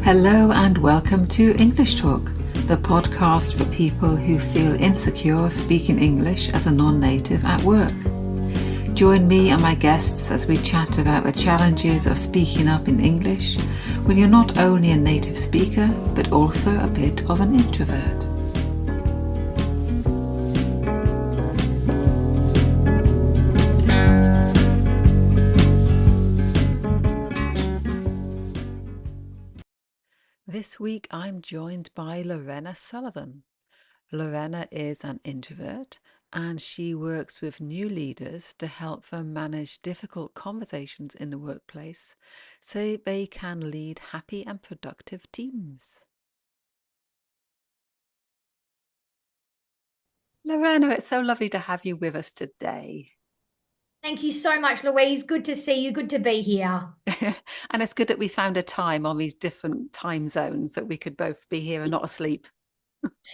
Hello and welcome to English Talk, the podcast for people who feel insecure speaking English as a non-native at work. Join me and my guests as we chat about the challenges of speaking up in English when you're not only a native speaker, but also a bit of an introvert. This week I'm joined by Lorena Sullivan. Lorena is an introvert and she works with new leaders to help them manage difficult conversations in the workplace so they can lead happy and productive teams. Lorena, it's so lovely to have you with us today. Thank you so much, Louise. Good to see you. Good to be here. And it's good that we found a time on these different time zones that we could both be here and not asleep.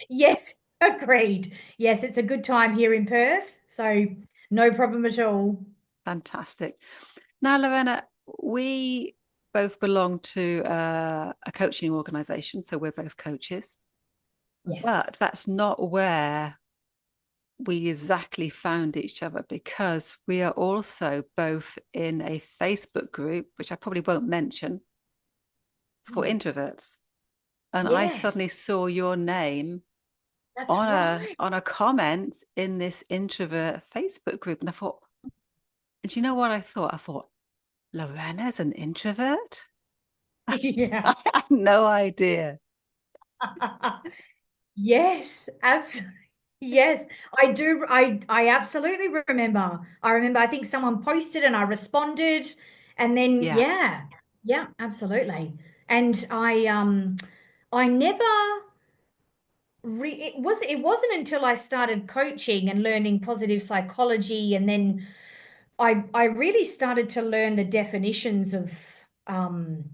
Yes, agreed. Yes, it's a good time here in Perth, so no problem at all. Fantastic. Now, Lorena, we both belong to a coaching organization, so we're both coaches, Yes. but that's not where we exactly found each other because we are also both in a Facebook group, which I probably won't mention, for Mm. introverts. And I Yes, suddenly saw your name that's on a right. on a comment in this introvert Facebook group. And I thought, and do you know what I thought? I thought, Lorena's an introvert? Yeah. I had no idea. Yes, absolutely. Yes, I do. I absolutely remember. I remember I think someone posted and I responded and then Yeah. yeah, absolutely. And I never it wasn't until I started coaching and learning positive psychology, and then I really started to learn the definitions of um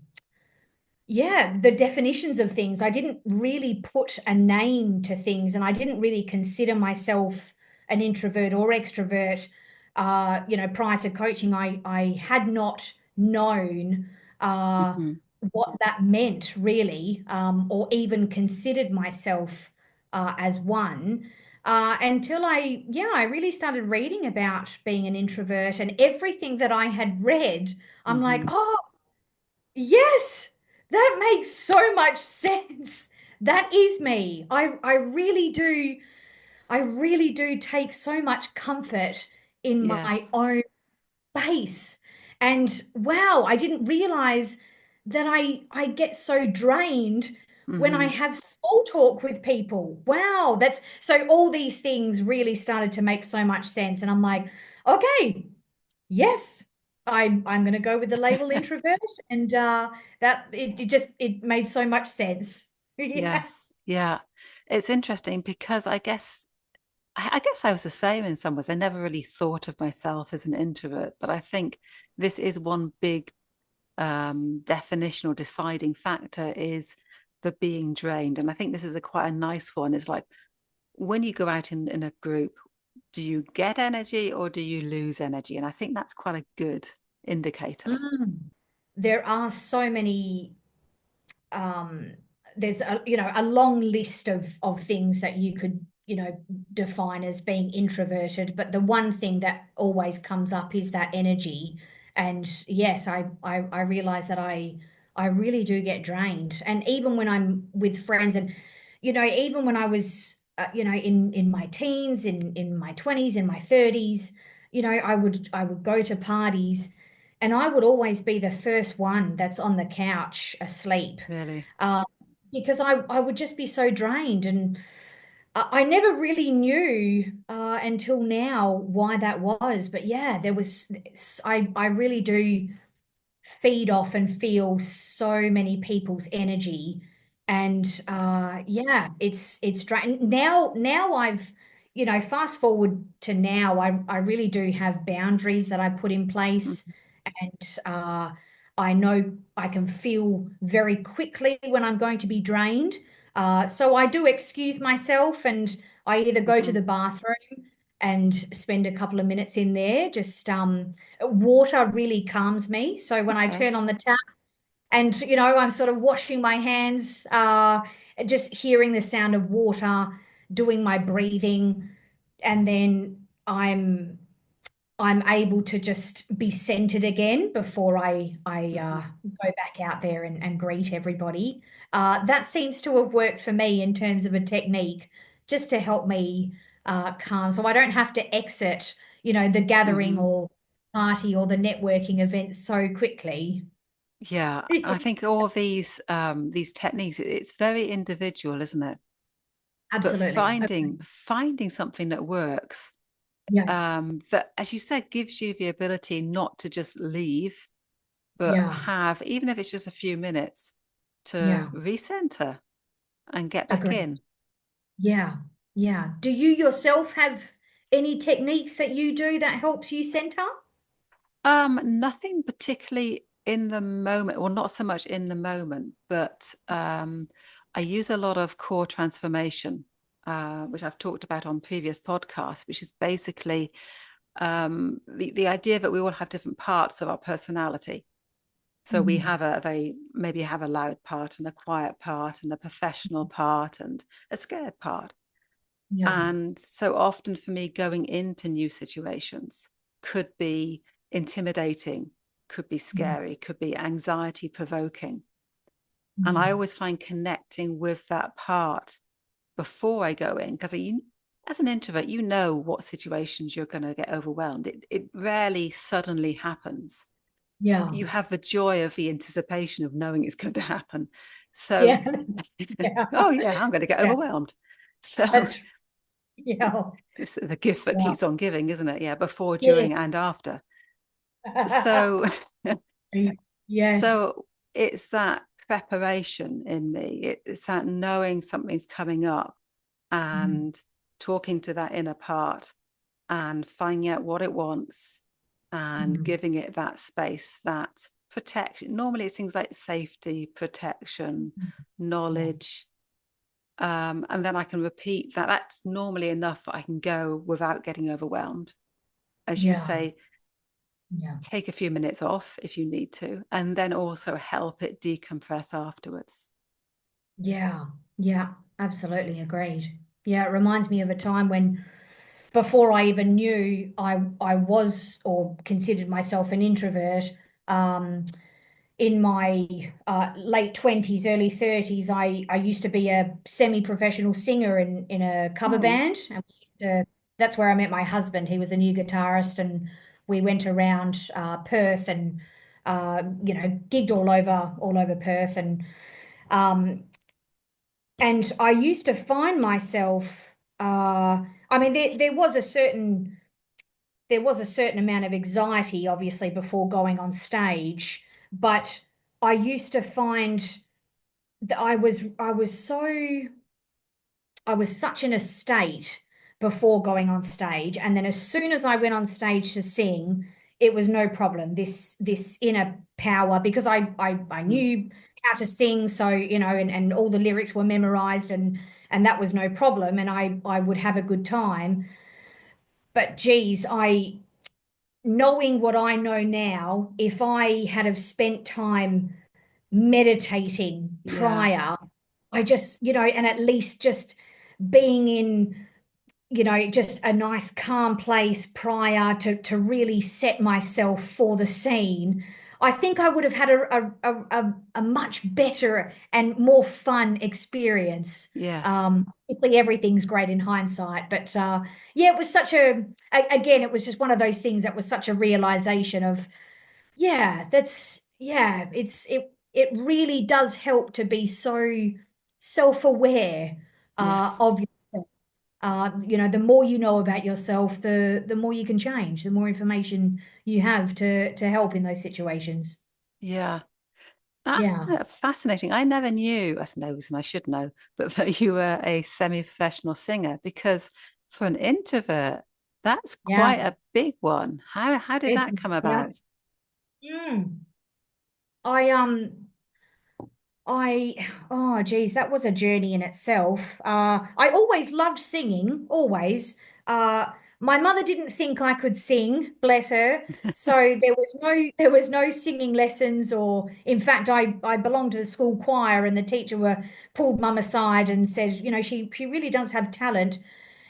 the definitions of things. I didn't really put a name to things, and I didn't really consider myself an introvert or extrovert. Prior to coaching, I had not known uh Mhm. what that meant really, or even considered myself as one, until I really started reading about being an introvert, and everything that I had read, I'm like, Mhm. oh, yes, that makes so much sense. That is me. I really do take so much comfort in my Yes. own base. And wow, I didn't realize that I get so drained when I Mhm. have small talk with people. Wow, that's so all these things really started to make so much sense. And I'm like, okay, yes, I'm going to go with the label introvert, and that it made so much sense. Yeah. Yes. Yeah. It's interesting because I guess I was the same in some ways. I never really thought of myself as an introvert, but I think this is one big definition or deciding factor is the being drained. And I think this is a quite a nice one. It's like when you go out in a group, do you get energy or do you lose energy? And I think that's quite a good indicator. Mm. There are so many um there's a long list of things that you could define as being introverted, but the one thing that always comes up is that energy. And yes, I realize that I really do get drained, and even when I'm with friends, and even when I was in my teens, in my 20s, in my 30s, I would go to parties, and I would always be the first one that's on the couch asleep, Really? uh, because I would just be so drained. And I never really knew until now why that was. But yeah, I really do feed off and feel so many people's energy. And Yes. yeah, it's draining. Now I've, fast forward to now, I really do have boundaries that I put in place. Mhm. And I know I can feel very quickly when I'm going to be drained. So I do excuse myself, and I either go to Mhm. the bathroom and spend a couple of minutes in there. Just water really calms me. So when I Okay. turn on the tap and I'm sort of washing my hands, just hearing the sound of water, doing my breathing, and then I'm able to just be centered again before I Mhm. go back out there and greet everybody. That seems to have worked for me in terms of a technique, just to help me calm, so I don't have to exit, the gathering Mhm. or party or the networking event so quickly. Yeah, I think all these techniques, it's very individual, isn't it? But Absolutely. finding something that works, Yeah, that, as you said, gives you the ability not to just leave, but yeah, have, even if it's just a few minutes, to yeah. recenter and get back Agree. in. Yeah, yeah. Do you yourself have any techniques that you do that helps you center? Nothing particularly in the moment, well, not so much in the moment, but I use a lot of core transformation, which I've talked about on previous podcasts, which is basically the idea that we all have different parts of our personality. So we Mm, have a very, maybe have a loud part and a quiet part and a professional part and a scared part. yeah. And so often for me, going into new situations could be intimidating, could be Mm, scary, could be anxiety provoking. And I mm. always find connecting with that part before I go in, because as an introvert, you know what situations you're going to get overwhelmed. It rarely suddenly happens. Yeah. You have the joy of the anticipation of knowing it's going to happen. So, Yeah. Yeah. oh yeah, I'm going to get Yeah. overwhelmed. So That's yeah. it's the gift that Yeah. keeps on giving, isn't it? Yeah, before, Yeah. during, and after. So, Yes. so it's that preparation in me. It's that knowing something's coming up Mm, and talking to that inner part and finding out what it wants and mm, giving it that space, that protection. Normally, it's things like safety, protection, mm. Yeah. knowledge. And then I can repeat that. That's normally enough that I can go without getting overwhelmed. As you Yeah. say, Yeah. take a few minutes off if you need to, and then also help it decompress afterwards. Yeah. Yeah. Absolutely agreed. Yeah, it reminds me of a time when before I even knew I was or considered myself an introvert, um, in my late 20s, early 30s, I used to be a semi-professional singer in a cover Oh, band. And that's where I met my husband. He was a new guitarist, and we went around Perth and gigged all over Perth. Um, and I used to find myself, I mean, there was a certain amount of anxiety, obviously, before going on stage, but I used to find that I was such in a state before going on stage, and then as soon as I went on stage to sing, it was no problem. This inner power, because I mm, knew how to sing, so and all the lyrics were memorized, and that was no problem, and I would have a good time. But geez, I knowing what I know now, if I had have spent time meditating yeah, prior, I just, and at least just being in, just a nice calm place prior to really set myself for the scene, I think I would have had a much better and more fun experience. yes, Obviously everything's great in hindsight, but yeah, it was again, it was just one of those things that was such a realization of, yeah, it really does help to be so self-aware yes, of yourself. The more you know about yourself, the more you can change, the more information you have to help in those situations. yeah. That's Yeah. fascinating. I never knew, I suppose, and I should know, but that you were a semi-professional singer, because for an introvert, that's Yeah. quite a big one. How did It's that come yeah. about? Mm. I I, oh geez, that was a journey in itself. I always loved singing, always. My mother didn't think I could sing, bless her. So there was no singing lessons, or in fact I belonged to the school choir, and the teacher were pulled mum aside and said, she really does have talent.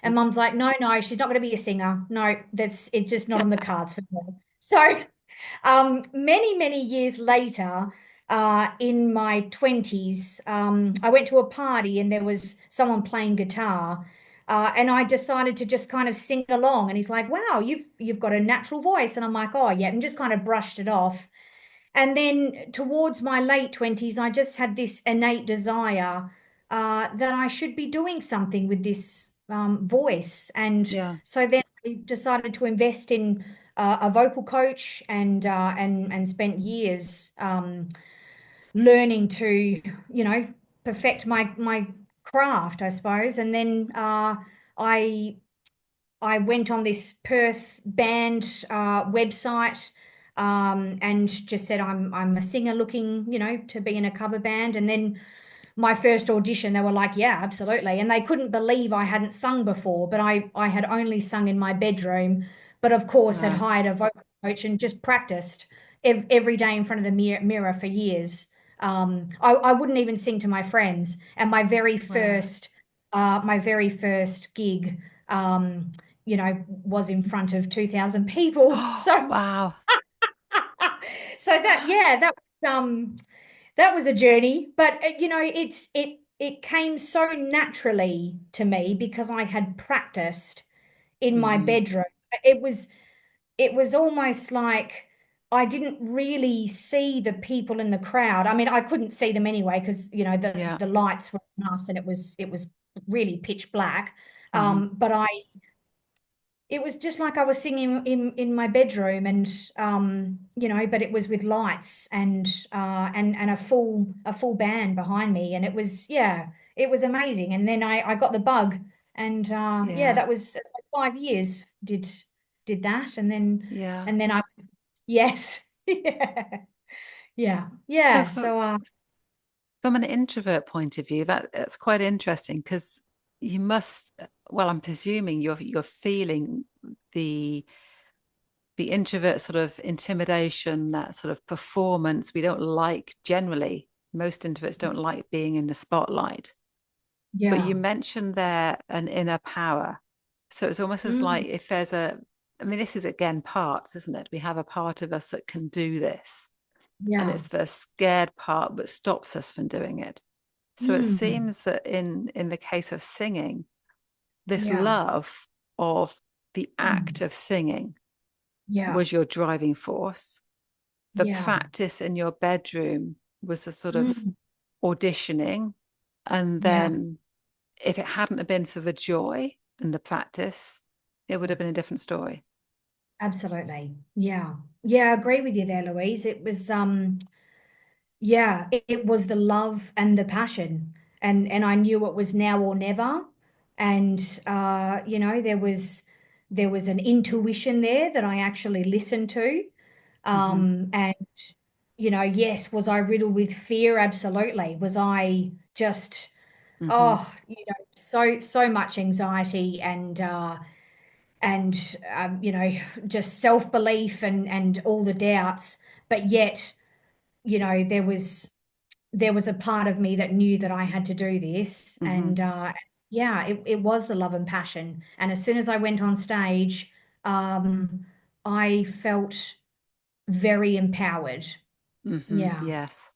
And mum's like, no, no, she's not going to be a singer. No, that's it's just not on the cards for her. So many, many years later, in my 20s, I went to a party and there was someone playing guitar. And I decided to just kind of sing along. And he's like, wow, you've got a natural voice. And I'm like, oh yeah, and just kind of brushed it off. And then towards my late 20s, I just had this innate desire that I should be doing something with this voice. And Yeah. so then I decided to invest in a vocal coach, and spent years learning to, perfect my craft, I suppose. And then I I went on this Perth band website, and just said I'm a singer looking, to be in a cover band. And then my first audition, they were like, yeah, absolutely. And they couldn't believe I hadn't sung before, but I had only sung in my bedroom, but of course had Wow. hired a vocal coach and just practiced every day in front of the mirror for years. I wouldn't even sing to my friends. And Wow. my very first gig, was in front of 2,000 people. Oh, So, wow. so that was a journey, but it came so naturally to me because I had practiced in my Hmm. bedroom. It was it was almost like I didn't really see the people in the crowd. I mean, I couldn't see them anyway because the Yeah. the lights were on us, and it was really pitch black. Hmm. But it was just like I was singing in my bedroom, and but it was with lights and a full band behind me, and it was amazing. And then I got the bug, and yeah, Yeah. that was it's like 5 years did that, and then Yeah. and then I yes yeah yeah So yeah. So from an introvert point of view, that's quite interesting because you must, well, I'm presuming you're feeling the the introvert sort of intimidation, that sort of performance. We don't like generally, most introverts don't like being in the spotlight. But yeah. you mentioned there an inner power. So it's almost as Mm, like if there's I mean, this is again parts, isn't it? We have a part of us that can do this, and yeah. it's the scared part that stops us from doing it. So it Mm, seems that in the case of singing, this yeah. love of the act Mm, of singing yeah. was your driving force. The Yeah. practice in your bedroom was a sort of Mm, auditioning. And yeah. then if it hadn't have been for the joy and the practice, it would have been a different story. Absolutely. Yeah. Yeah, I agree with you there, Louise. It was the love and the passion. And I knew it was now or never. And there was an intuition there that I actually listened to. Hmm. And yes, was I riddled with fear? Absolutely. Was I just Hmm. oh, so much anxiety and just self-belief and all the doubts. But yet, there was a part of me that knew that I had to do this. Hmm. And yeah, it was the love and passion. And as soon as I went on stage, um, I felt very empowered. Hmm. Yeah. Yes.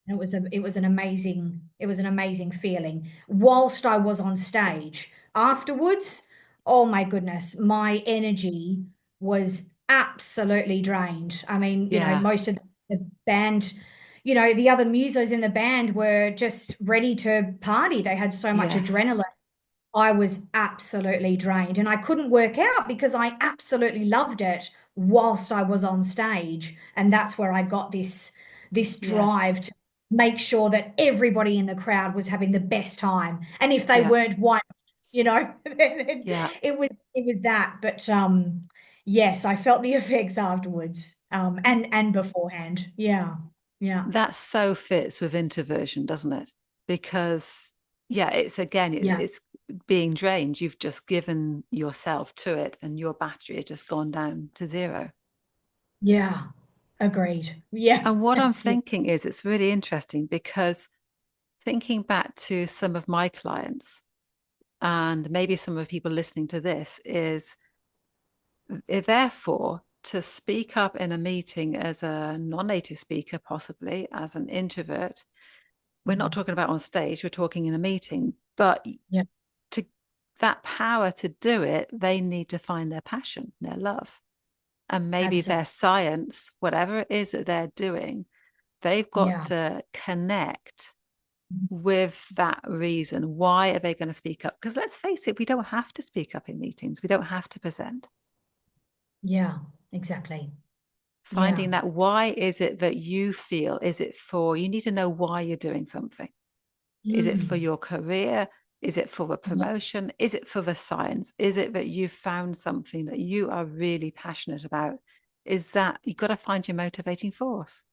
It was an amazing feeling whilst I was on stage. Afterwards, oh my goodness, my energy was absolutely drained. I mean, Yeah. most of the band, the other musos in the band were just ready to party. They had so much Yes. adrenaline. I was absolutely drained, and I couldn't work out because I absolutely loved it whilst I was on stage. And that's where I got this Yes. drive to make sure that everybody in the crowd was having the best time. And if they Yeah. weren't white, then Yeah. it was that. But yes, I felt the effects afterwards, and beforehand. Yeah. Yeah. That so fits with introversion, doesn't it? Because yeah, it's again, Yeah. being drained. You've just given yourself to it and your battery has just gone down to zero. Yeah. Agreed. Yeah. And what I'm Absolutely. thinking is it's really interesting because thinking back to some of my clients and maybe some of the people listening to this is therefore to speak up in a meeting as a non-native speaker, possibly as an introvert. We're not talking about on stage, we're talking in a meeting, but Yeah. to that power to do it, they need to find their passion, their love, and maybe Absolutely. their science, whatever it is that they're doing, they've got Yeah. to connect with that reason. Why are they going to speak up? Because let's face it, we don't have to speak up in meetings, we don't have to present. Yeah. Exactly. Yeah. Finding that why is it that you feel, is it for, you need to know why you're doing something. Is it for Mm. your career? Is it for the Yeah. promotion? Is it for the science? Is it that you've found something that you are really passionate about? Is that you've got to find your motivating force?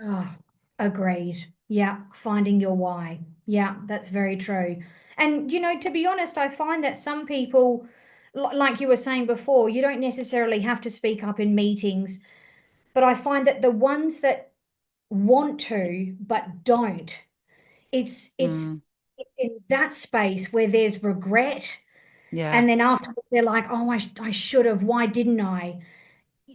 Oh, agreed. Yeah. Finding your why. Yeah. That's very true. And, to be honest, I find that some people, like you were saying before, you don't necessarily have to speak up in meetings, but I find that the ones that want to but don't, it's it's Mm, it's in that space where there's regret, yeah, and then afterwards they're like, oh, I should have, why didn't I?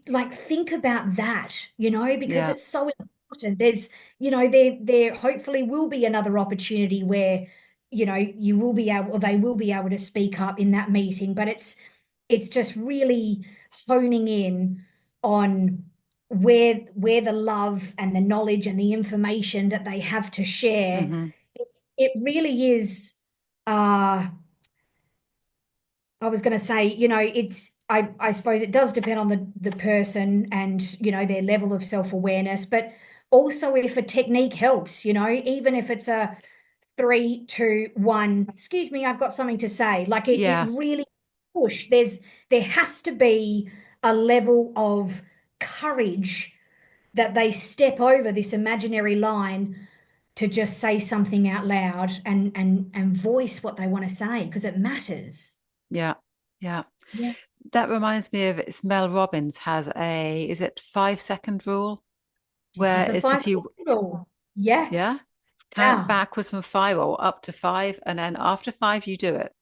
Like, think about that, because yeah, it's so important. There's, there hopefully will be another opportunity where, you will be able, or they will be able to speak up in that meeting, but it's just really honing in on where the love and the knowledge and the information that they have to share. hmm, It really is, uh I was going to say, I suppose it does depend on the person and, their level of self-awareness, but also if a technique helps, even if it's a 3, 2, 1, excuse me, I've got something to say. Like, it yeah, really there has to be a level of courage that they step over this imaginary line to just say something out loud and voice what they want to say because it matters. yeah, yeah. Yeah. That reminds me of it's Mel Robbins has a, is it 5 second rule? She said Where the it's five if you, second rule. yeah, Yes. count Yeah. backwards from five or up to five, and then after five, you do it.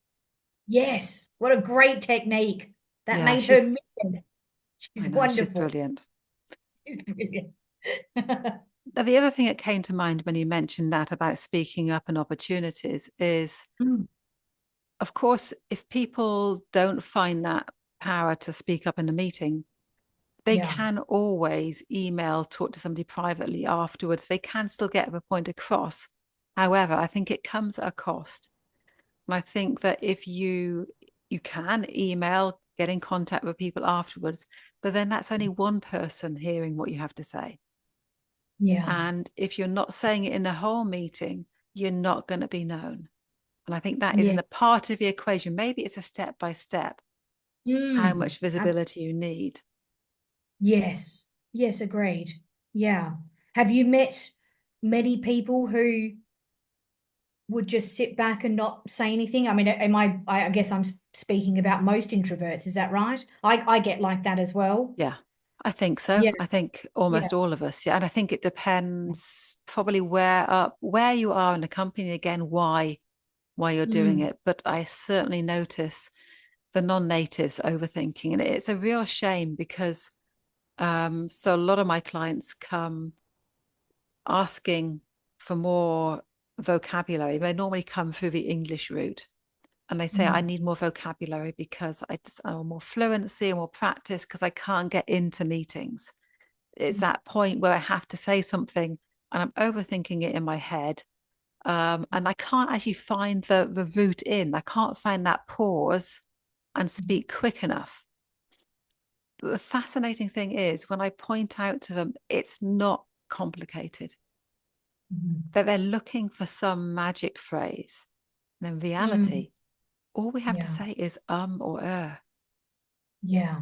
Yes. What a great technique. That Yeah, made her she's, million. I She's know, she's wonderful. brilliant. She's brilliant. Now, the other thing that came to mind when you mentioned that about speaking up and opportunities is, Mm. of course, if people don't find that power to speak up in a meeting, they Yeah. can always email, talk to somebody privately afterwards. They can still get the point across. However, I think it comes at a cost. And I think that if you can email, get in contact with people afterwards, but then that's only one person hearing what you have to say. Yeah. And if you're not saying it in the whole meeting, you're not going to be known. And I think that Yeah. isn't a part of the equation. Maybe it's a step by step, how Mm. much visibility you need. Yes. Yes, agreed. Yeah. Have you met many people who would just sit back and not say anything? I mean, I guess I'm speaking about most introverts. Is that right? I get like that as well. Yeah, I think so. Yeah. I think Yeah. almost all of us. Yeah. And I think it depends probably where you are in the company again, why you're doing Mm. it. But I certainly notice the non-natives overthinking. And it's a real shame because so a lot of my clients come asking for more vocabulary. They normally come through the English route and they say, I Mm. need more vocabulary because I want more fluency and more practice because I can't get into meetings. It's that point where I have to say something and I'm overthinking it in my head. And I can't actually find the route in. I can't find that pause and speak quick enough. But the fascinating thing is when I point out to them, it's not complicated. Mm. That they're looking for some magic phrase. And in Mm. reality, all we have to Yeah. say is or Yeah.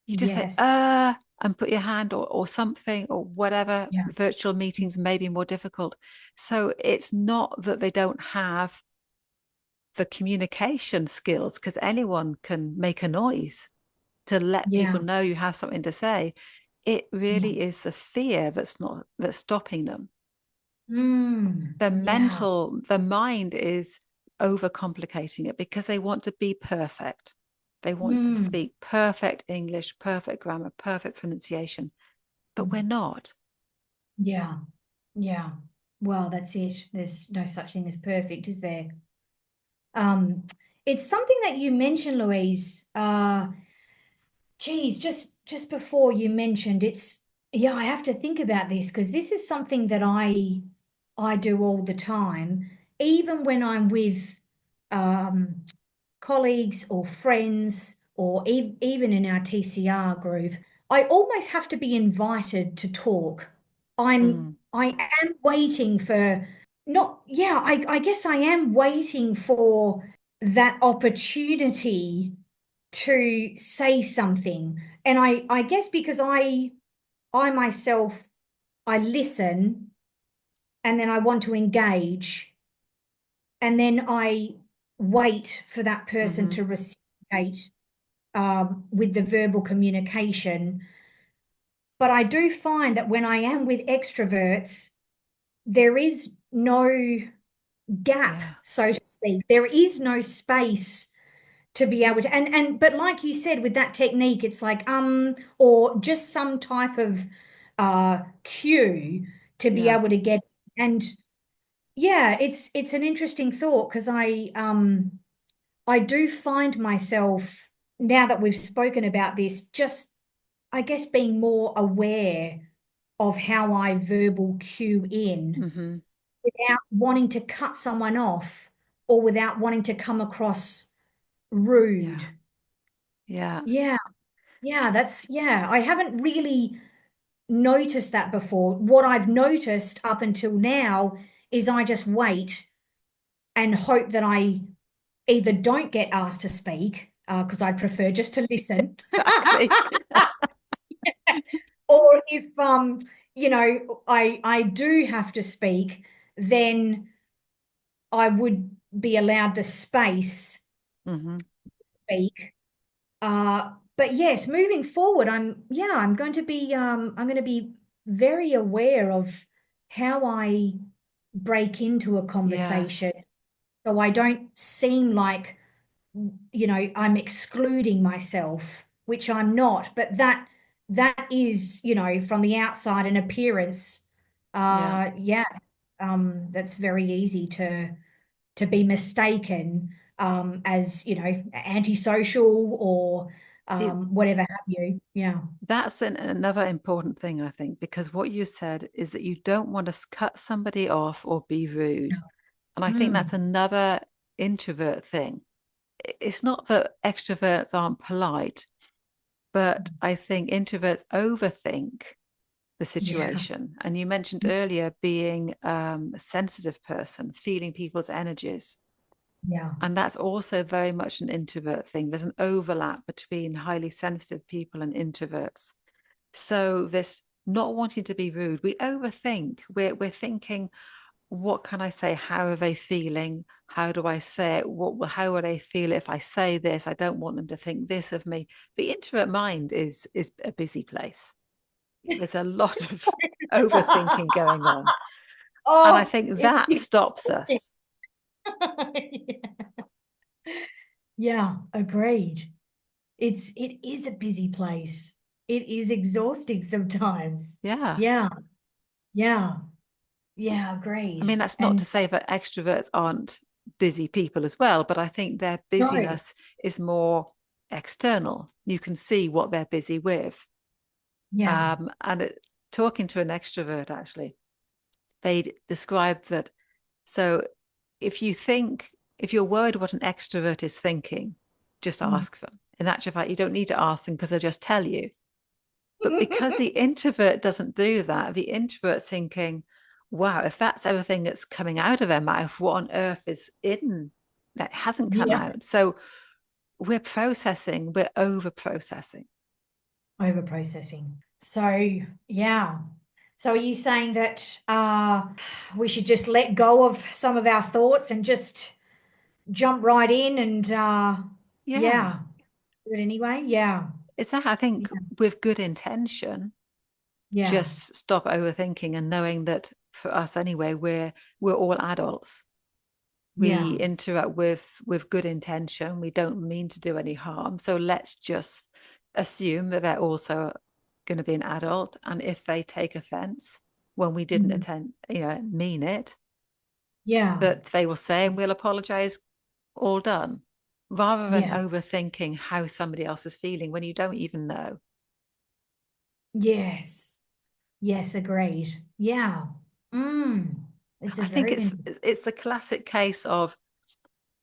You just say Yes. and put your hand or something or whatever. Yeah. Virtual meetings may be more difficult. So it's not that they don't have the communication skills, because anyone can make a noise to let people Yeah. know you have something to say. It Yeah. really is the fear that's stopping them. Yeah. The mind is overcomplicating it because they want to be perfect. They want to Mm. speak perfect English, perfect grammar, perfect pronunciation, but we're not. Yeah. Yeah. Well, that's it. There's no such thing as perfect, is there? Um, it's something that you mentioned, Louise. Geez, just before you mentioned it's yeah, I have to think about this because this is something that I do all the time, even when I'm with um, colleagues or friends or even in our TCR group. I almost have to be invited to talk. Mm, I am waiting for not yeah, I guess I am waiting for that opportunity to say something. And I guess because I myself I listen and then I want to engage and then I wait for that person hmm. to reciprocate with the verbal communication. But I do find that when I am with extroverts, there is no gap, Yeah. so to speak. There is no space to be able to and but like you said with that technique it's like or just some type of cue to be Yeah. able to get and yeah it's an interesting thought because I do find myself now that we've spoken about this just I guess being more aware of how I verbal cue in Hmm. without wanting to cut someone off or without wanting to come across rude. Yeah. Yeah. Yeah. Yeah, yeah, I haven't really noticed that before. What I've noticed up until now is I just wait and hope that I either don't get asked to speak, because I prefer just to listen. Exactly. Or if I do have to speak, then I would be allowed the space Hmm. to speak. But yes, moving forward, I'm going to be very aware of how I break into a conversation Yes. so I don't seem like, I'm excluding myself, which I'm not, but that is, from the outside an appearance, Yeah. yeah, that's very easy to be mistaken as, antisocial or See, whatever have you. Yeah. that's another important thing, I think, because what you said is that you don't want to cut somebody off or be rude. And I think that's Mm, another introvert thing. It's not that extroverts aren't polite, but I think introverts overthink the yeah. situation. And you mentioned earlier being a sensitive person, feeling people's energies. Yeah. And that's also very much an introvert thing. There's an overlap between highly sensitive people and introverts. So this not wanting to be rude, we overthink. We're thinking, what can I say? How are they feeling? How do I say it? How would they feel if I say this? I don't want them to think this of me. The introvert mind is a busy place. There's a lot of overthinking going on. And I Oh, think it's that stops exhausting. us. Yeah, agreed. It is a busy place. It is exhausting sometimes. Yeah. Yeah, yeah, yeah, I agreed. mean, that's not to And say that extroverts aren't busy people as well, but I think their no, busyness is more external. You can see what they're busy with. yeah, Talking to an extrovert, actually, they described that. So if you're worried what an extrovert is thinking, just mm. ask them. In actual fact, you don't need to ask them because they'll just tell you. But because the introvert doesn't do that, the introvert's thinking, wow, if that's everything that's coming out of their mouth, what on earth is in that hasn't come Yeah, out? So we're over processing. over processing. So, yeah. So are you saying that we should just let go of some of our thoughts and just jump right in and Yeah. yeah, do it anyway. Yeah. It's that I think Yeah. with good intention, Yeah. just stop overthinking and knowing that for us anyway, we're all adults. We Yeah. interact with good intention. We don't mean to do any harm. So let's just assume that they're also going to be an adult. And if they take offense when we didn't Mhm. attend, mean it, Yeah. that they will say and we'll apologize, all done, rather than Yeah. overthinking how somebody else is feeling when you don't even know. Yes. Yes, agreed. Yeah. Mm. It's a I think very it's good. it's the classic case of,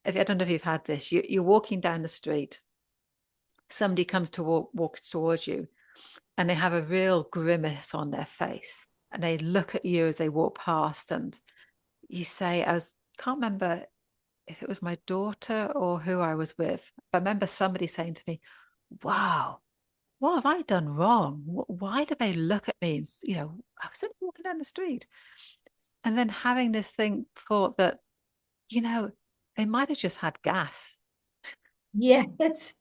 if I don't know if you've had this, you're walking down the street, somebody comes to walk towards you, and they have a real grimace on their face, and they look at you as they walk past, and you say, can't remember if it was my daughter or who I was with. I remember somebody saying to me, "Wow, what have I done wrong? Why do they look at me?" And, I was only walking down the street, and then having this thought that, you know, they might have just had gas. Yeah, that's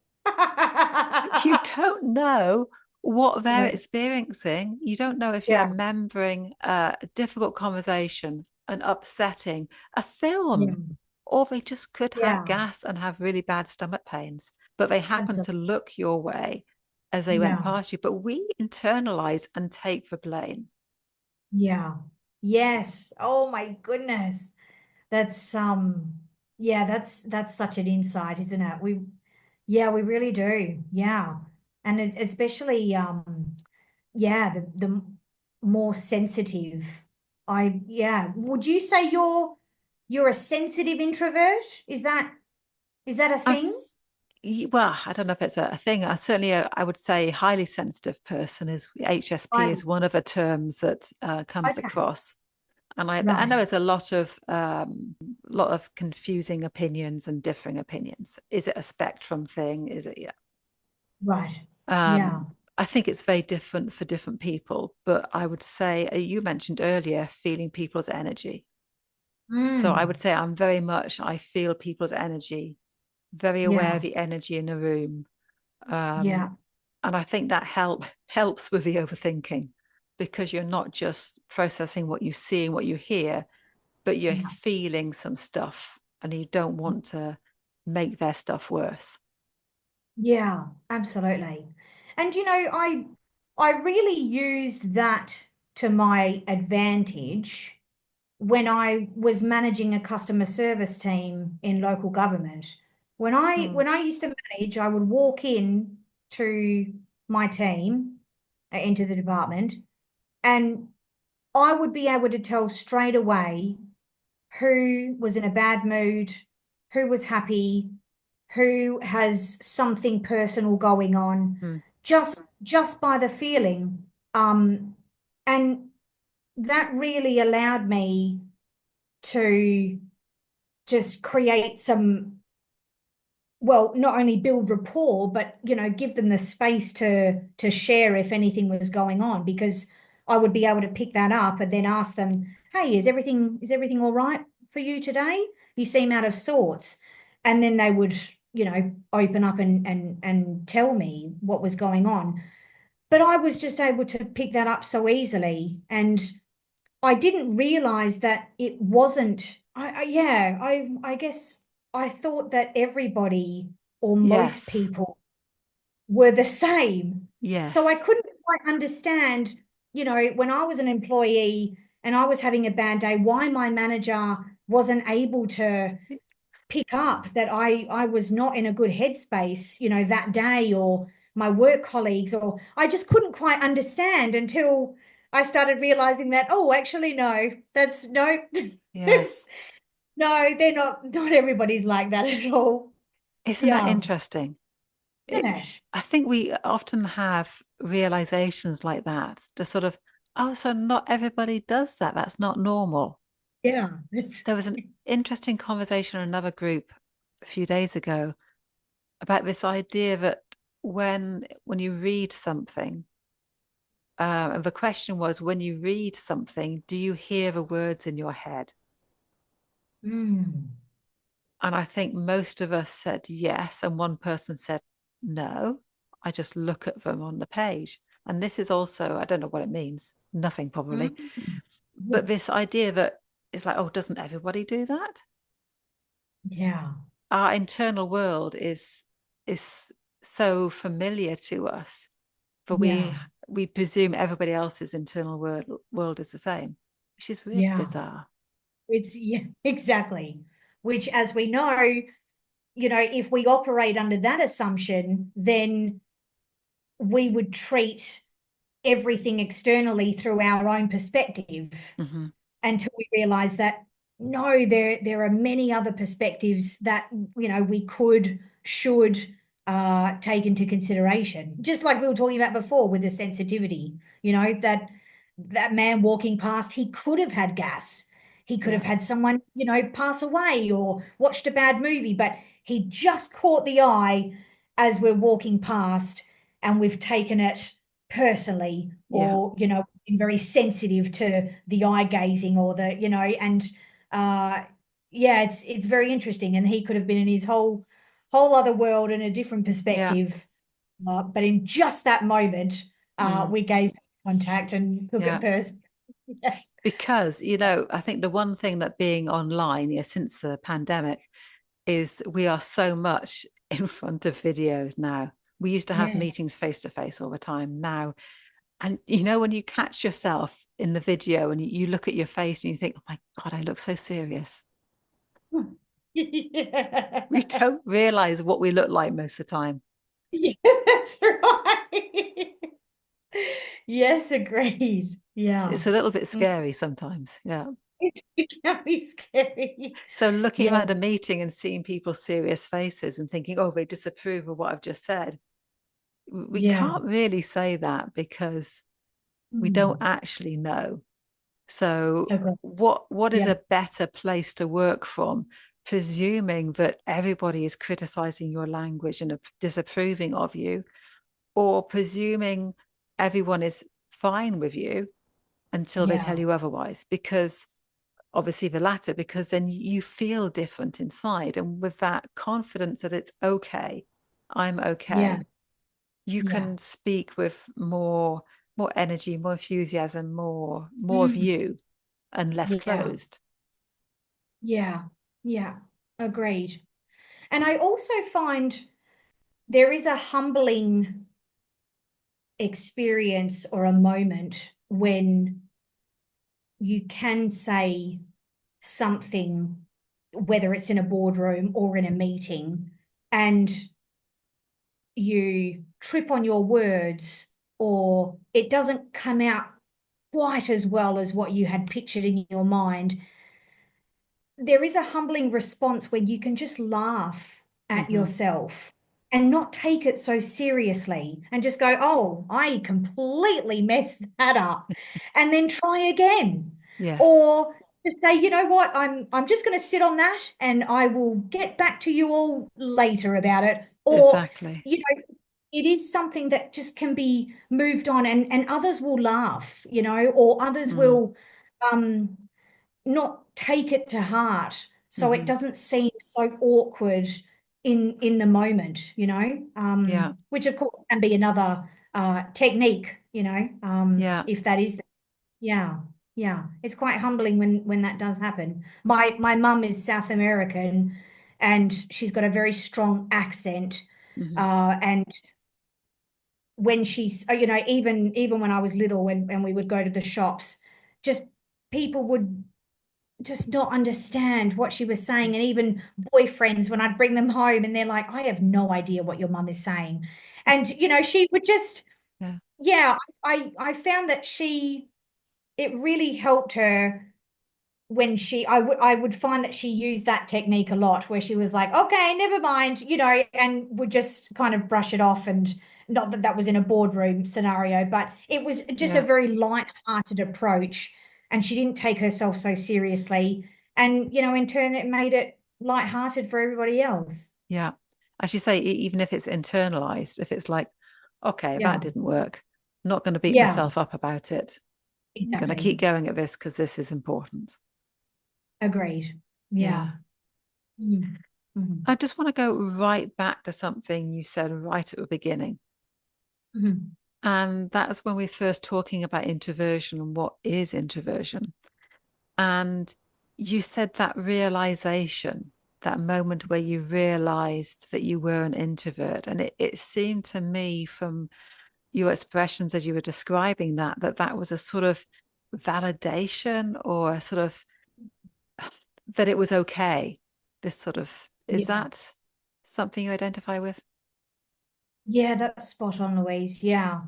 You don't know what they're Absolutely. experiencing. You don't know if you're Yeah. remembering a difficult conversation, an upsetting, a Yeah. film, or they just could have Yeah. gas and have really bad stomach pains, but they happen to Absolutely. look your way as they went Yeah. past you. But we internalize and take the blame. Yeah. Yes. Oh my goodness. That's yeah, that's such an insight, isn't it? Yeah, we really do. Yeah. And especially yeah, the more sensitive. Yeah. Would you say you're a sensitive introvert? Is that a I'm, thing? well, I don't know if it's a thing. I certainly, I would say, highly sensitive person is HSP I is one of the terms that comes Okay. across. And I know Right. there's a lot of confusing opinions and differing opinions. Is it a spectrum thing? Is it, yeah. Right. Yeah. I think it's very different for different people, but I would say you mentioned earlier feeling people's energy. So I would Mm. say I feel people's energy, very aware of Yeah. the energy in the room. Um, Yeah. and I think that helps with the overthinking, because you're not just processing what you see and what you hear, but you're Yeah. feeling some stuff and you don't want to make their stuff worse. Yeah, absolutely. And I really used that to my advantage when I was managing a customer service team in local government. When I Mm, when I used to manage, I would walk in to my team, into the department, and I would be able to tell straight away who was in a bad mood, who was happy, who has something personal going on, mm, just by the feeling. And that really allowed me to just create some, well, not only build rapport, but give them the space to share if anything was going on, because I would be able to pick that up and then ask them, "Hey, is everything all right for you today? You seem out of sorts." And then they would, open up and tell me what was going on. But I was just able to pick that up so easily, and I didn't realize that it wasn't. Yeah, I guess I thought that everybody or most yes. people were the same. So I Yes. couldn't quite understand, when I was an employee and I was having a bad day, why my manager wasn't able to pick up that I was not in a good headspace, that day, or my work colleagues, or I just couldn't quite understand until I started realizing that, oh, actually, no, that's no, Yeah. this, no, they're not everybody's like that at all. Isn't that Yeah, interesting? isn't It, it? I think we often have realizations like that, to sort of, oh, so not everybody does that. That's not normal. Yeah, it's There was an interesting conversation in another group a few days ago about this idea that when you read something, and the question was, when you read something, do you hear the words in your head? mm, And I think most of us said yes, and one person said no. I just look at them on the page. And this is also, I don't know what it means, nothing probably. Mm. But this idea that it's like, oh, doesn't everybody do that? Yeah. Our internal world is so familiar to us, but we Yeah. we presume everybody else's internal world is the same, which is really Yeah. bizarre. It's yeah, exactly. Which, as we know, if we operate under that assumption, then we would treat everything externally through our own perspective Hmm. until we realize that no, there are many other perspectives that we should take into consideration. Just like we were talking about before with the sensitivity, that man walking past, he could have had gas. He could Yeah, have had someone, pass away or watched a bad movie, but he just caught the eye as we're walking past, and we've taken it personally, yeah, or been very sensitive to the eye gazing, or and uh yeah, it's very interesting. And he could have been in his whole other world in a different yeah, perspective, but in just that moment, mm, we gaze contact and took it yeah. person. Yeah. Because, I think the one thing that being online, since the pandemic, is we are so much in front of video now. We used to have Yes. meetings face to face all the time. Now, and when you catch yourself in the video and you look at your face and you think, oh my God, I look so serious. We Yeah. don't realize what we look like most of the time. Yeah, that's right. Yes, agreed. Yeah. It's a little bit Mm. scary sometimes. Yeah. It can be scary. So looking Yeah. around a meeting and seeing people's serious faces and thinking, oh, they disapprove of what I've just said. We Yeah. can't really say that because we don't Mm. actually know. So Okay. what is Yeah. a better place to work from? Presuming that everybody is criticizing your language and disapproving of you, or presuming everyone is fine with you until they tell Yeah. you otherwise? Because obviously the latter, because then you feel different inside. And with that confidence that it's okay, I'm Yeah. okay, you Yeah. can speak with more energy, more enthusiasm, more of Mm. you and less Yeah. closed. Yeah. Yeah. Agreed. And I also find there is a humbling experience or a moment when you can say something, whether it's in a boardroom or in a meeting, and you trip on your words, or it doesn't come out quite as well as what you had pictured in your mind. There is a humbling response where you can just laugh at Hmm. yourself and not take it so seriously, and just go, oh, I completely messed that up, and then try again. Yes, Or to say, you know what, I'm just going to sit on that and I will get back to you all later about it. Or, exactly. it is something that just can be moved on, and others will laugh, or others Mm, will um not take it to heart, so it hmm. doesn't seem so awkward in the moment, Yeah, which of course can be another technique, yeah. if that is. Yeah. Yeah, it's quite humbling when that does happen. My mum is South American, and she's got a very strong accent, Hmm. and when she's even when I was little, when we would go to the shops, just people would just not understand what she was saying. And even boyfriends, when I'd bring them home and they're like, I have no idea what your mum is saying. And she would just, Yeah. yeah, I found that it really helped her when I would find that she used that technique a lot, where she was like, okay, never mind, and would just kind of brush it off. And not that that was in a boardroom scenario, but it was just a Yeah. very light-hearted approach, and she didn't take herself so seriously. And in turn, it made it light-hearted for everybody else. Yeah. As you say, even if it's internalized, if it's like, okay, that Yeah. didn't work, not going to beat Yeah, myself up about it. I'm going to exactly. keep going at this because this is important. Agreed. Yeah. Yeah. Mm. Mhm. I just want to go right back to something you said right at the beginning. Mhm. And that's when we're first talking about introversion and what is introversion. And you said that realization, that moment where you realized that you were an introvert. And it seemed to me from your expressions as you were describing that, that was a sort of validation or a sort of that it was okay. This sort of, is Yeah. that something you identify with? Yeah, that's spot on, Louise. Yeah.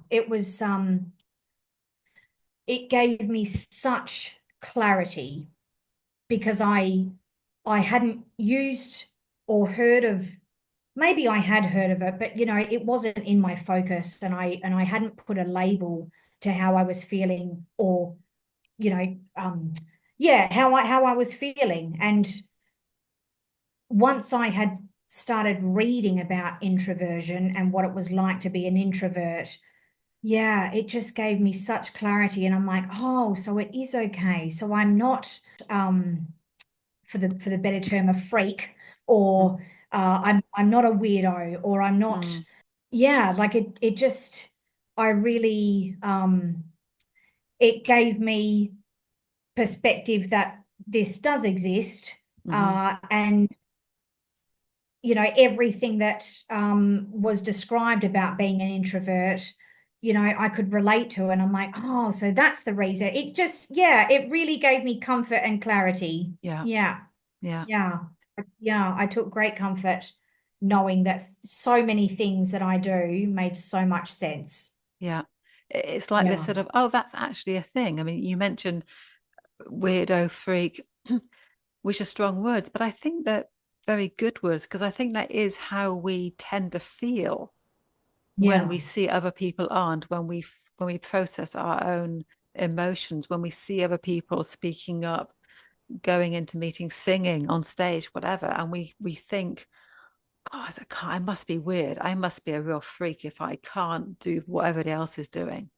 It gave me such clarity because I hadn't used or heard of, maybe I had heard of it, but it wasn't in my focus, and I hadn't put a label to how I was feeling, or you know yeah, how I was feeling. And once I had started reading about introversion and what it was like to be an introvert, yeah, it just gave me such clarity. And I'm like, oh, so it is okay. So I'm not, for the better term, a freak, Mm, or I'm not a weirdo, or I'm not. mm, Yeah, like it just, I really, it gave me perspective that this does exist, hmm. and everything that was described about being an introvert, I could relate to. And I'm like, oh, so that's the reason. It just, yeah, it really gave me comfort and clarity. Yeah, Yeah, yeah, yeah, yeah. I took great comfort knowing that so many things that I do made so much sense. yeah. It's like this Yeah, sort of, oh, that's actually a thing. I mean, you mentioned weirdo, freak, which are strong words, but I think they're very good words because I think that is how we tend to feel when yeah, we see other people aren't, when we process our own emotions, when we see other people speaking up, going into meetings, singing on stage, whatever, and we think, God, I must be weird. I must be a real freak if I can't do what everybody else is doing.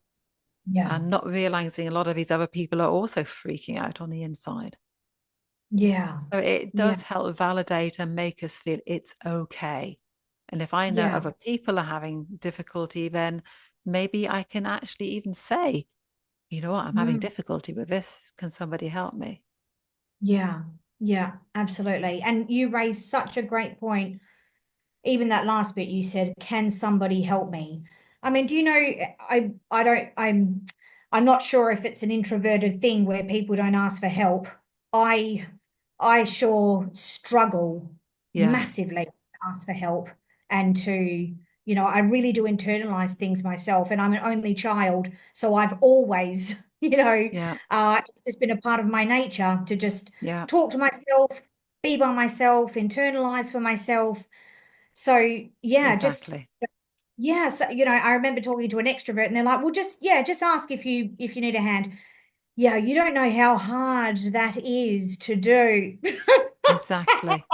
yeah, And not realizing a lot of these other people are also freaking out on the inside. yeah, So it yeah, does help validate and make us feel it's okay. And if I know yeah. other people are having difficulty, then maybe I can actually even say, you know what, I'm having Mm. difficulty with this. Can somebody help me? Yeah, yeah, absolutely. And you raised such a great point. Even that last bit you said, can somebody help me? I mean, do you know, I don't, I'm not sure if it's an introverted thing where people don't ask for help. I I sure struggle Yeah, massively to ask for help, and to, I really do internalize things myself. And I'm an only child, so I've always, yeah, it's just been a part of my nature to just yeah, talk to myself, be by myself, internalize for myself. So yeah, just, exactly. yeah. So, I remember talking to an extrovert, and they're like, well, just, yeah, just ask if you need a hand. Yeah, you don't know how hard that is to do. Exactly.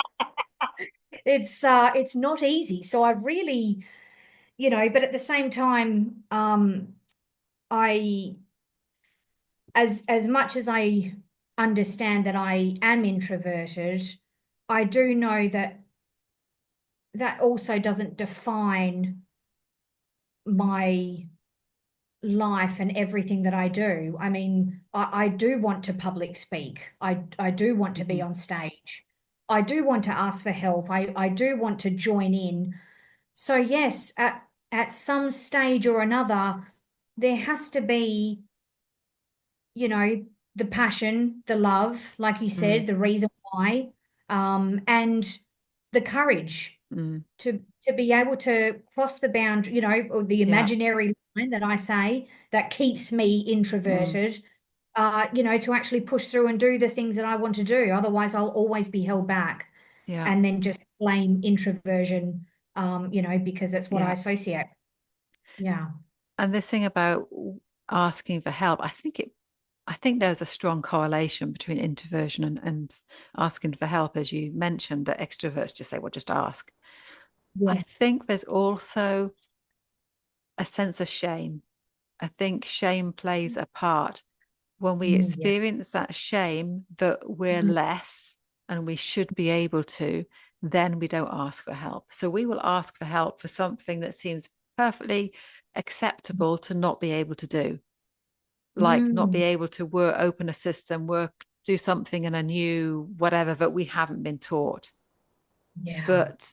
It's not easy. So I've really, but at the same time, I, as much as I understand that I am introverted, I do know that that also doesn't define my life and everything that I do. I mean, I do want to public speak. I do want to be Hmm. on stage. I do want to ask for help. I do want to join in. So yes, at some stage or another, there has to be, you know, the passion, the love, like you Mm, said, the reason why, and the courage mm, to be able to cross the boundary, or the yeah, imaginary line that I say that keeps me mm, introverted, to actually push through and do the things that I want to do. Otherwise, I'll always be held back, yeah, and then just blame introversion, because that's what I yeah. associate. Yeah. And this thing about asking for help, I think there's a strong correlation between introversion and asking for help, as you mentioned, that extroverts just say, well, just ask. Yeah. I think there's also a sense of shame. I think shame plays a part when we Yeah. experience that shame that we're Mhm. less and we should be able to. then we don't ask for help. So we will ask for help for something that seems perfectly acceptable to not be able to do, like not be Mm. able to work, open a system, work, do something in a new whatever that we haven't been taught. Yeah. But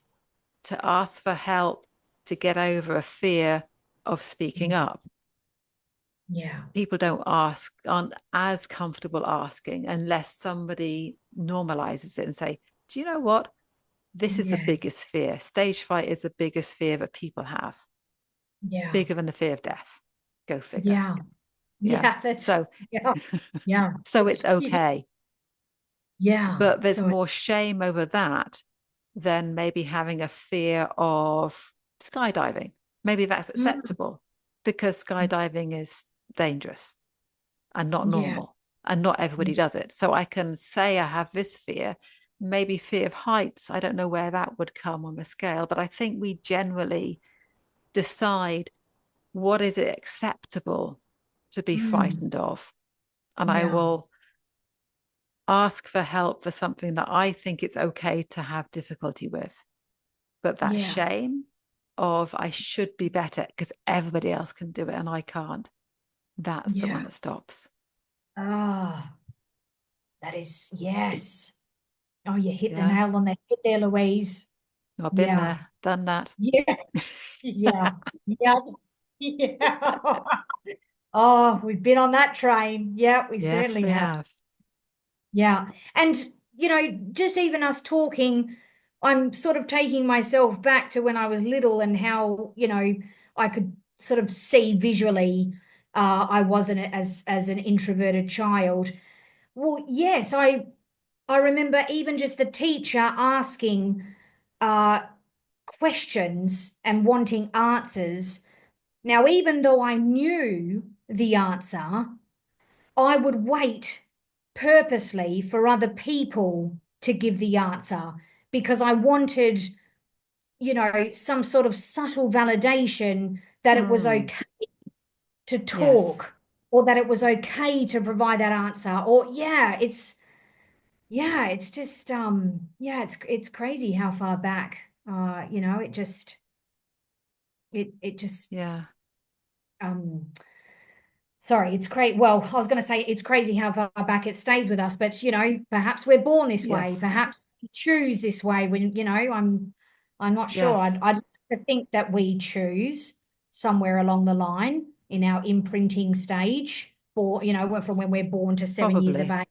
to ask for help to get over a fear of speaking up, Yeah. people aren't as comfortable asking unless somebody normalizes it and say, do you know what? This is the Yes. biggest fear. Stage fright is the biggest fear that people have, Yeah. bigger than the fear of death. Go figure. Yeah. Yeah. Yeah. That's, So, yeah. Yeah. so it's okay. Yeah. But there's So it's, more shame over that than maybe having a fear of skydiving. Maybe that's mm, acceptable because skydiving is dangerous and not yeah. normal, and not everybody does it. So I can say I have this fear, maybe fear of heights. I don't know where that would come on the scale, but I think we generally decide what is it acceptable to be Mm, frightened of. And I yeah. will ask for help for something that I think it's okay to have difficulty with. But that Yeah. shame of I should be better because everybody else can do it and I can't, that's the one Yeah. that stops. Ah, that is, yes. Oh, you hit the Yeah. nail on the head there, Louise. I've been Yeah. there, done that. Yeah. Yeah. Yeah. Yeah. Oh, we've been on that train. Yeah, we Yes, certainly we have. have. Yeah. And, just even us talking, I'm sort of taking myself back to when I was little and how, I could sort of see visually I wasn't as an introverted child. Well, yes, I remember even just the teacher asking uh questions and wanting answers. Now, even though I knew the answer, I would wait purposely for other people to give the answer because I wanted, some sort of subtle validation that it was Mm, okay to yes. talk or that it was okay to provide that answer. Or, it's just, it's crazy how far back, it just, Yeah. um, sorry, it's crazy. Well, I was going to say it's crazy how far back it stays with us, but perhaps we're born this way. Yes. Perhaps we choose this way. When I'm not sure. Yes. I'd like to think that we choose somewhere along the line in our imprinting stage, or from when we're born to 7 years of Probably. age.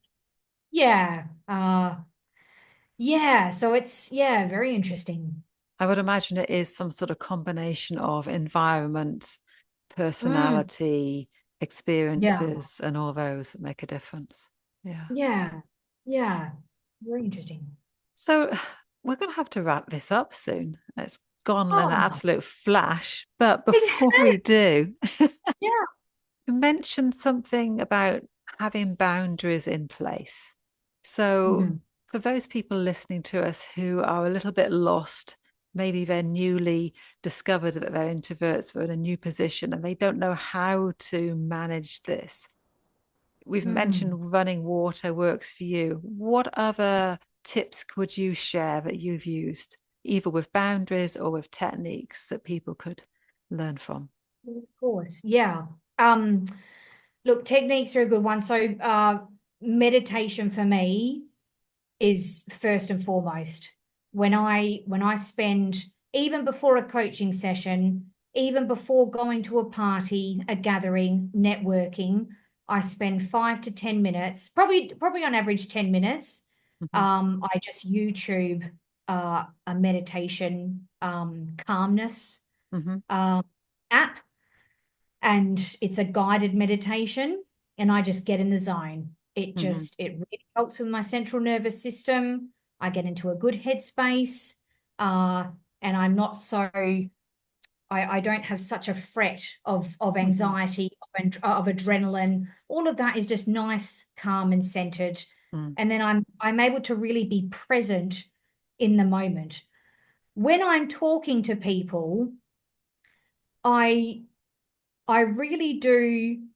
Yeah, yeah. So it's very interesting. I would imagine it is some sort of combination of environment, Mm, personality, yeah, experiences, and all those that make a difference. Yeah. yeah, yeah. Very interesting. So we're going to have to wrap this up soon. It's gone in an Oh, absolute flash. But before we do, yeah. you mentioned something about having boundaries in place. So, Mhm. for those people listening to us who are a little bit lost, maybe they're newly discovered that they're introverts, they're in a new position and they don't know how to manage this. We've Mm. mentioned running water works for you. What other tips could you share that you've used, either with boundaries or with techniques that people could learn from? Of course. Yeah. Um, Look, techniques are a good one. So, meditation for me is first and foremost. When I spend, even before a coaching session, even before going to a party, a gathering, networking, I spend 5 to 10 minutes, probably on average 10 minutes. Hmm. I just YouTube a meditation calmness Hmm. um, app, and it's a guided meditation, and I just get in the zone. Hmm. It really helps with my central nervous system. I get into a good headspace, uh, and I'm not so I don't have such a fret of Hmm. anxiety, of adrenaline. All of that is just nice, calm, and centered. Mm. And then I'm able to really be present in the moment. When I'm talking to people, I I really do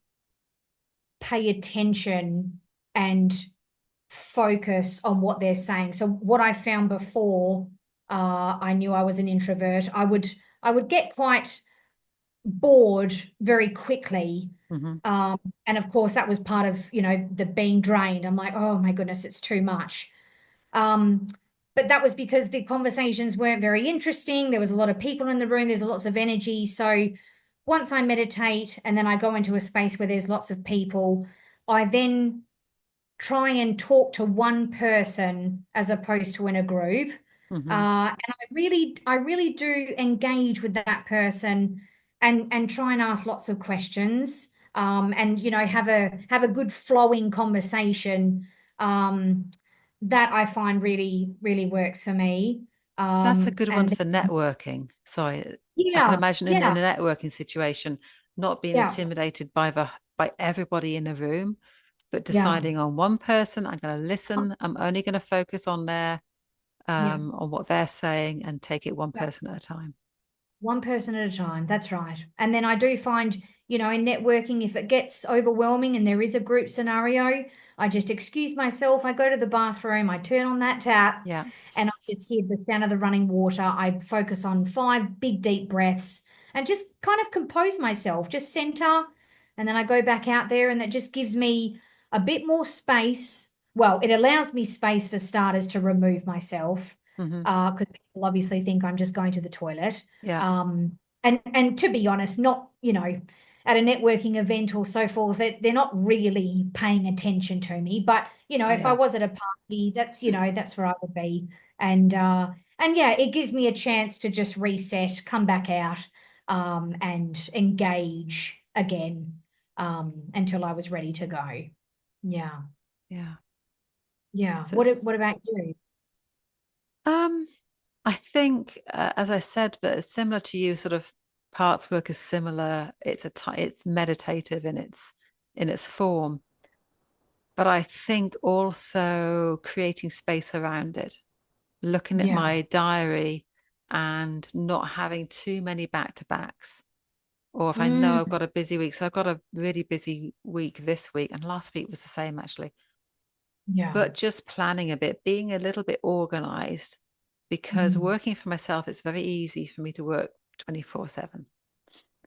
pay attention and focus on what they're saying. So what I found before I knew I was an introvert. I would get quite bored very quickly. Hmm. And of course, that was part of, the being drained. I'm like, oh my goodness, it's too much. Um, but that was because the conversations weren't very interesting. There was a lot of people in the room. There's lots of energy. So once I meditate and then I go into a space where there's lots of people, I then try and talk to one person as opposed to in a group. Hmm. And I really do engage with that person and try and ask lots of questions. And have a good flowing conversation. That I find really, really works for me. That's a good one And for networking. Sorry, I can yeah, imagine yeah, in a networking situation, not being yeah, intimidated by everybody in the room, but yeah, deciding on one person. I'm going to listen. I'm only going to focus on yeah. on what they're saying and take it one Yeah. person at a time. One person at a time. That's right. And then I do find, in networking, if it gets overwhelming and there is a group scenario, I just excuse myself. I go to the bathroom, I turn on that tap, Yeah. and I just hear the sound of the running water. I focus on 5 big, deep breaths and just kind of compose myself, just center. And then I go back out there, and that just gives me a bit more space. Well, it allows me space for starters to remove myself, Hmm. because people obviously think I'm just going to the toilet. Yeah. And to be honest, not, at a networking event or so forth, they're not really paying attention to me. But, if I Yeah. was at a party, that's where I would be. And yeah, it gives me a chance to just reset, come back out, and engage again, until I was ready to go. Yeah. Yeah. Yeah. So What it's, what about you? um, I think, as I said, that it's similar to you, sort of parts work is similar. It's meditative in its form, but I think also creating space around it, looking at Yeah. my diary and not having too many back to backs. Or if I know I've Mm, got a busy week, so I've got a really busy week this week, and last week was the same actually. yeah. But just planning a bit, being a little bit organized, because Mm, working for myself, it's very easy for me to work 24/7. So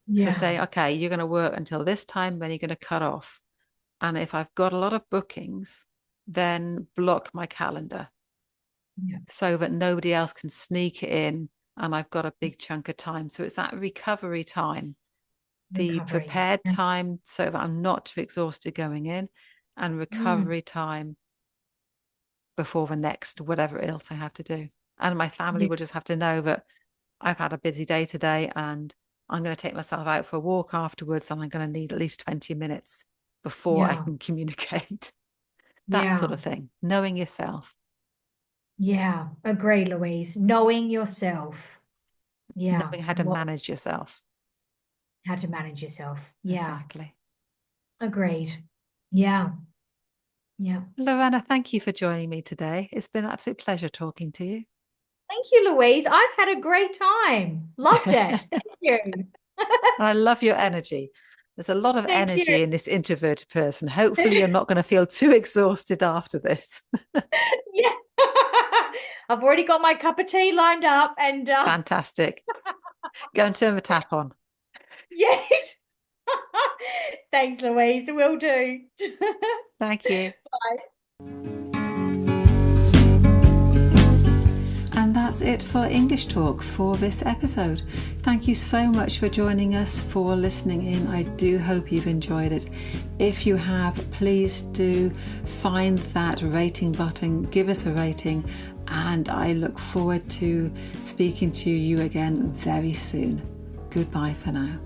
yeah. say, okay, you're going to work until this time, then you're going to cut off. And if I've got a lot of bookings, then block my calendar Yeah. so that nobody else can sneak it in. And I've got a big chunk of time. So it's that recovery time, the Recovery. prepared time so that I'm not too exhausted going in, and Mm, recovery time before the next whatever else I have to do. And my family yeah, will just have to know that I've had a busy day today and I'm going to take myself out for a walk afterwards and I'm going to need at least 20 minutes before I yeah, can communicate. That sort yeah, of thing. Knowing yourself, yeah. Agree, Louise. Knowing yourself. Yeah, knowing how to and manage yourself. how to manage yourself. Yeah, Exactly. agreed. Yeah, yeah. Lorena, thank you for joining me today. It's been an absolute pleasure talking to you. Thank you, Louise. I've had a great time. Loved it. Thank you. And I love your energy. There's a lot of Thank you. energy in this introverted person. Hopefully, you're not going to feel too exhausted after this. Yeah. I've already got my cup of tea lined up and Fantastic. Go and turn the tap on. yes. Thanks, Louise. Will do. Thank you. Bye. And that's it for English Talk for this episode. Thank you so much for joining us, for listening in. I do hope you've enjoyed it. If you have, please do find that rating button, give us a rating, and I look forward to speaking to you again very soon. Goodbye for now.